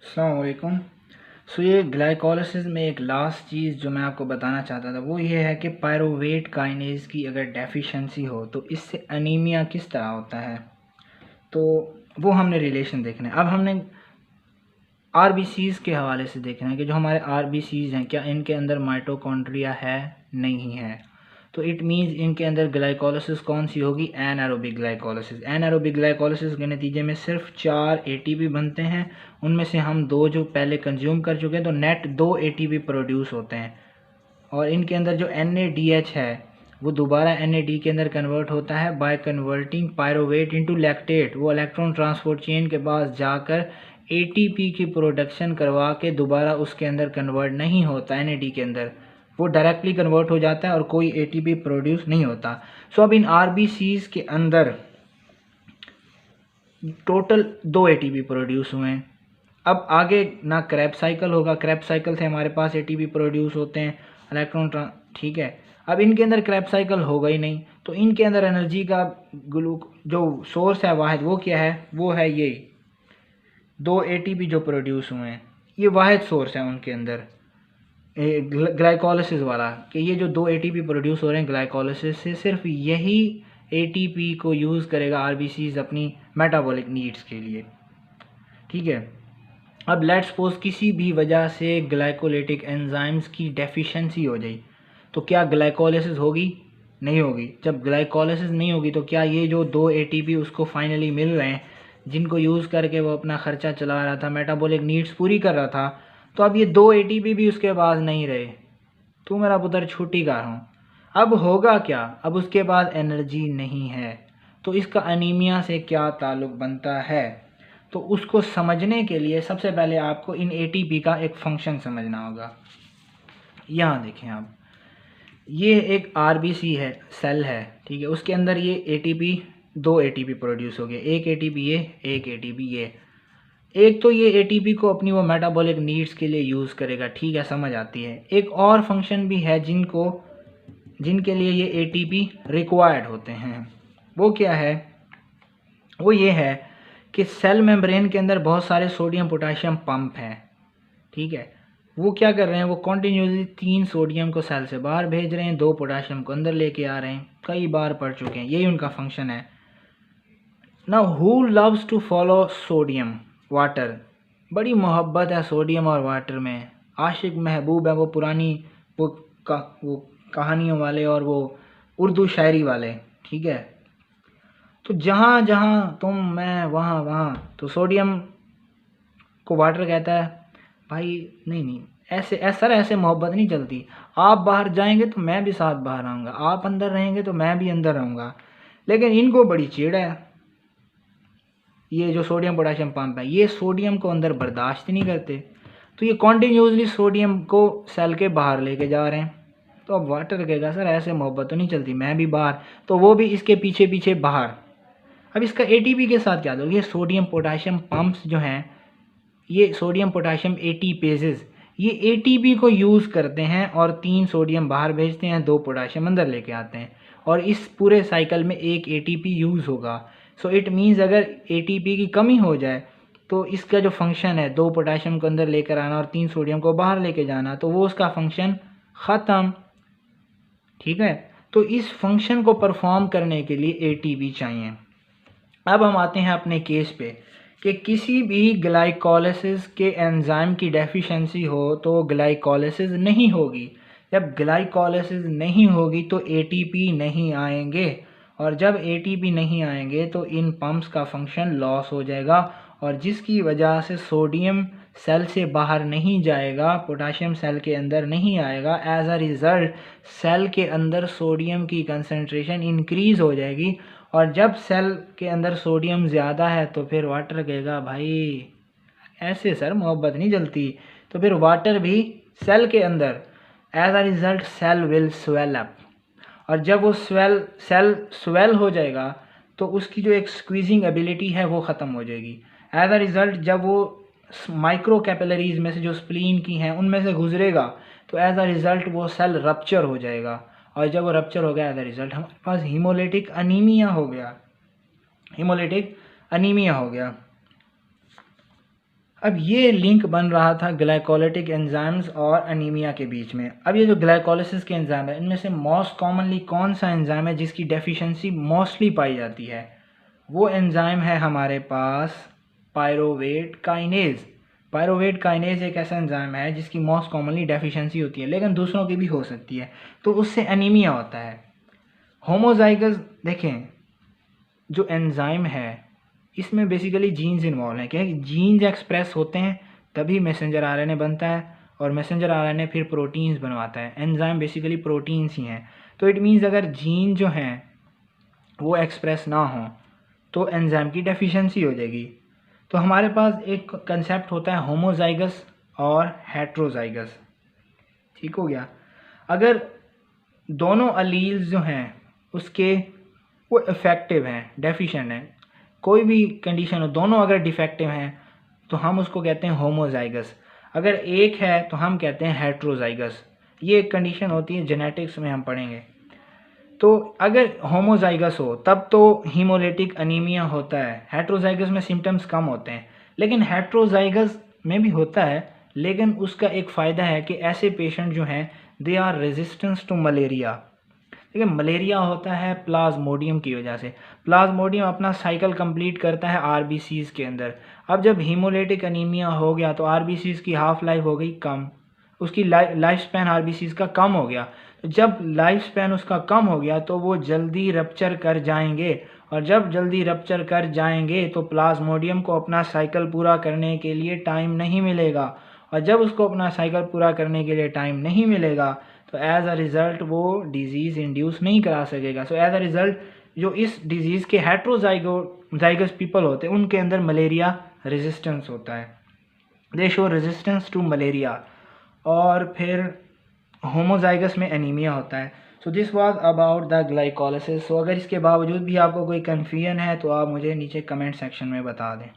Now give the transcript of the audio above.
अस्सलाम वालेकुम। ये ग्लाइकोलिसिस में एक लास्ट चीज़ जो मैं आपको बताना चाहता था वो ये है कि पायरोवेट काइनेज की अगर डेफिशिएंसी हो तो इससे अनीमिया किस तरह होता है, तो वो हमने रिलेशन देखना है। अब हमने आरबीसीज़ के हवाले से देखना है कि जो हमारे आरबीसीज़ हैं क्या इनके अंदर माइटोकॉन्ड्रिया है, नहीं है। तो इट मीन्स इनके अंदर ग्लाइकोलिसिस कौन सी होगी, एनारोबिक ग्लाइकोलिसिस। एनारोबिक ग्लाइकोलिसिस के नतीजे में सिर्फ 4 एटीपी बनते हैं, उनमें से हम 2 जो पहले कंज्यूम कर चुके हैं, तो नेट 2 एटीपी प्रोड्यूस होते हैं। और इनके अंदर जो NADH है वो दोबारा NAD के अंदर कन्वर्ट होता है by converting pyruvate into lactate. वो इलेक्ट्रॉन ट्रांसपोर्ट चेन के पास जाकर ATP की प्रोडक्शन करवा के दोबारा उसके अंदर कन्वर्ट नहीं होता NAD के अंदर, वो डायरेक्टली कन्वर्ट हो जाता है और कोई ATP प्रोड्यूस नहीं होता। सो अब इन RBCs के अंदर टोटल 2 ATP प्रोड्यूस हुए हैं। अब आगे ना क्रैब साइकिल होगा, क्रैब साइकिल से हमारे पास ATP प्रोड्यूस होते हैं इलेक्ट्रॉन ठीक है। अब इनके अंदर क्रैब साइकिल होगा ही नहीं, तो इनके अंदर एनर्जी का जो सोर्स है वाहिद वो क्या है, वो है ये 2 ATP जो प्रोड्यूस हुए हैं, ये वाहिद सोर्स है उनके अंदर ग्लाइकोलिसिस वाला, कि ये जो 2 ATP प्रोड्यूस हो रहे हैं ग्लाइकोलिसिस से, सिर्फ यही ATP को यूज़ करेगा आरबीसीज अपनी मेटाबॉलिक नीड्स के लिए। ठीक है। अब लेट्स सपोज किसी भी वजह से ग्लाइकोलिटिक एंजाइम्स की डेफिशिएंसी हो जाए, तो क्या ग्लाइकोलिसिस होगी, नहीं होगी। जब ग्लाइकोलिसिस नहीं होगी तो क्या ये जो 2 ATP उसको फाइनली मिल रहे हैं जिनको यूज़ करके वो अपना ख़र्चा चला रहा था, मेटाबॉलिक नीड्स पूरी कर रहा था, तो अब ये 2 ATP भी उसके पास नहीं रहे, तो मेरा पुत्र छुट्टी का हूँ। अब होगा क्या, अब उसके पास एनर्जी नहीं है, तो इसका अनीमिया से क्या ताल्लुक़ बनता है। तो उसको समझने के लिए सबसे पहले आपको इन ATP का एक फंक्शन समझना होगा। यहाँ देखें आप, ये एक RBC है, सेल है, ठीक है। उसके अंदर ये ATP 2 ATP प्रोड्यूस हो गए, एक ATP ये, एक ATP ये। एक तो ये ATP को अपनी वो मेटाबॉलिक नीड्स के लिए यूज़ करेगा, ठीक है, समझ आती है। एक और फंक्शन भी है जिनके लिए ये ATP रिक्वायर्ड होते हैं, वो क्या है, वो ये है कि सेल मेम्ब्रेन के अंदर बहुत सारे सोडियम पोटाशियम पंप हैं, ठीक है। वो क्या कर रहे हैं, वो कॉन्टीन्यूसली 3 सोडियम को सेल से बाहर भेज रहे हैं, 2 पोटाशियम को अंदर लेके आ रहे हैं, कई बार पढ़ चुके हैं, यही उनका फंक्शन है। Now who loves to follow sodium water, बड़ी मोहब्बत है सोडियम और वाटर में, आशिक महबूब है वो पुरानी वो कहानियों वाले और वो उर्दू शायरी वाले, ठीक है। तो जहाँ जहाँ तुम मैं वहाँ वहाँ, तो सोडियम को वाटर कहता है भाई नहीं ऐसे मोहब्बत नहीं चलती। आप बाहर जाएंगे तो मैं भी साथ बाहर आऊँगा, आप अंदर रहेंगे तो मैं भी अंदर रहूँगा। लेकिन इनको बड़ी चिढ़ है, ये जो सोडियम पोटाशियम पंप है ये सोडियम को अंदर बर्दाश्त नहीं करते, तो ये कॉन्टीन्यूसली सोडियम को सेल के बाहर लेके जा रहे हैं। तो अब वाटर कहेगा सर ऐसे मोहब्बत तो नहीं चलती, मैं भी बाहर, तो वो भी इसके पीछे पीछे बाहर। अब इसका ATP के साथ क्या होगा, ये सोडियम पोटाशियम पंप्स जो हैं, ये सोडियम पोटाशियम एटीपेजेस, ये ATP को यूज़ करते हैं और 3 सोडियम बाहर भेजते हैं, 2 पोटाशियम अंदर लेके आते हैं, और इस पूरे साइकिल में 1 ATP यूज़ होगा। सो इट मीन्स अगर ATP की कमी हो जाए तो इसका जो फंक्शन है 2 पोटाशियम को अंदर लेकर आना और 3 सोडियम को बाहर लेके जाना, तो वो उसका फंक्शन ख़त्म, ठीक है। तो इस फंक्शन को परफॉर्म करने के लिए ATP चाहिए। अब हम आते हैं अपने केस पे कि किसी भी ग्लाइकोलिसिस के एंजाइम की डेफिशिएंसी हो तो ग्लाइकोलिसिस नहीं होगी। जब ग्लाइकोलिसिस नहीं होगी तो ATP नहीं आएंगे, और जब ATP नहीं आएंगे तो इन पंप्स का फंक्शन लॉस हो जाएगा, और जिसकी वजह से सोडियम सेल से बाहर नहीं जाएगा, पोटाशियम सेल के अंदर नहीं आएगा। एज अ रिज़ल्ट सेल के अंदर सोडियम की कंसंट्रेशन इंक्रीज़ हो जाएगी, और जब सेल के अंदर सोडियम ज़्यादा है तो फिर वाटर कहेगा भाई ऐसे सर मोहब्बत नहीं जलती, तो फिर वाटर भी सेल के अंदर, as a result cell will swell up, और जब वो सेल स्वेल हो जाएगा तो उसकी जो एक स्क्वीजिंग एबिलिटी है वो ख़त्म हो जाएगी। एज अ रिज़ल्ट जब वो माइक्रो कैपिलरीज में से जो स्प्लीन की हैं उनमें से गुजरेगा तो एज अ रिज़ल्ट वो सेल रप्चर हो जाएगा, और जब वो रप्चर हो गया एज अ रिज़ल्ट हमारे पास हीमोलिटिक अनीमिया हो गया, हीमोलिटिक अनीमिया हो गया। अब ये लिंक बन रहा था ग्लाइकोलिटिक एंजाइम्स और अनीमिया के बीच में। अब ये जो ग्लाइकोलिसिस के एंजाइम है, इनमें से मोस्ट कॉमनली कौन सा एंजाइम है जिसकी डेफिशिएंसी मोस्टली पाई जाती है? वो एंजाइम है हमारे पास पायरोवेट काइनेज। पायरोवेट काइनेज एक ऐसा एंजाइम है जिसकी मोस्ट कॉमनली डेफिशिएंसी होती है, लेकिन दूसरों की भी हो सकती है, तो उससे एनीमिया होता है। होमोजाइगस देखें, जो एंजाइम है इसमें बेसिकली जीन्स इन्वॉल्व हैं। क्या जीन्स एक्सप्रेस होते हैं तभी मैसेंजर आरएनए बनता है, और मैसेंजर आरएनए फिर प्रोटीन्स बनवाता है। एंजाइम बेसिकली प्रोटीन्स ही हैं। तो इट मीन्स अगर जीन जो हैं वो एक्सप्रेस ना हो तो एंजाइम की डेफिशिएंसी हो जाएगी। तो हमारे पास एक कंसेप्ट होता है होमोजाइगस और हेट्रोजाइगस। ठीक हो गया। अगर दोनों अलील्स जो हैं उसके वो इफेक्टिव हैं, डेफिशिएंट हैं, कोई भी कंडीशन हो, दोनों अगर डिफेक्टिव हैं तो हम उसको कहते हैं होमोजाइगस। अगर एक है तो हम कहते हैं हेट्रोजाइगस। ये एक कंडीशन होती है, जेनेटिक्स में हम पढ़ेंगे। तो अगर होमोजाइगस हो तब तो हीमोलिटिक अनीमिया होता है। हेट्रोजाइगस में सिम्टम्स कम होते हैं, लेकिन हेट्रोजाइगस में भी होता है, लेकिन उसका एक फ़ायदा है कि ऐसे पेशेंट जो हैं they are resistance to malaria. देखिए, मलेरिया होता है प्लाज्मोडियम की वजह से। प्लाज्मोडियम अपना साइकिल कंप्लीट करता है आरबीसीज़ के अंदर। अब जब हीमोलिटिक अनीमिया हो गया तो आरबीसीज़ की हाफ लाइफ हो गई कम, उसकी लाइफ स्पैन आरबीसीज़ का कम हो गया। तो जब लाइफ स्पैन उसका कम हो गया तो वो जल्दी रप्चर कर जाएंगे, और जब जल्दी रप्चर कर जाएंगे तो प्लाज्मोडियम को अपना साइकिल पूरा करने के लिए टाइम नहीं मिलेगा, और जब उसको अपना साइकिल पूरा करने के लिए टाइम नहीं मिलेगा तो एज अ रिज़ल्ट वो डिज़ीज़ इंड्यूस नहीं करा सकेगा। सो एज अ रिज़ल्ट जो इस डिज़ीज़ के हेट्रोजाइगस पीपल होते हैं उनके अंदर मलेरिया रेजिस्टेंस होता है, they show resistance to malaria. और फिर होमोजाइगस में एनीमिया होता है। So this was about the glycolysis. सो अगर इसके बावजूद भी आपको कोई कन्फ्यूजन है तो आप मुझे नीचे कमेंट सेक्शन में बता दें।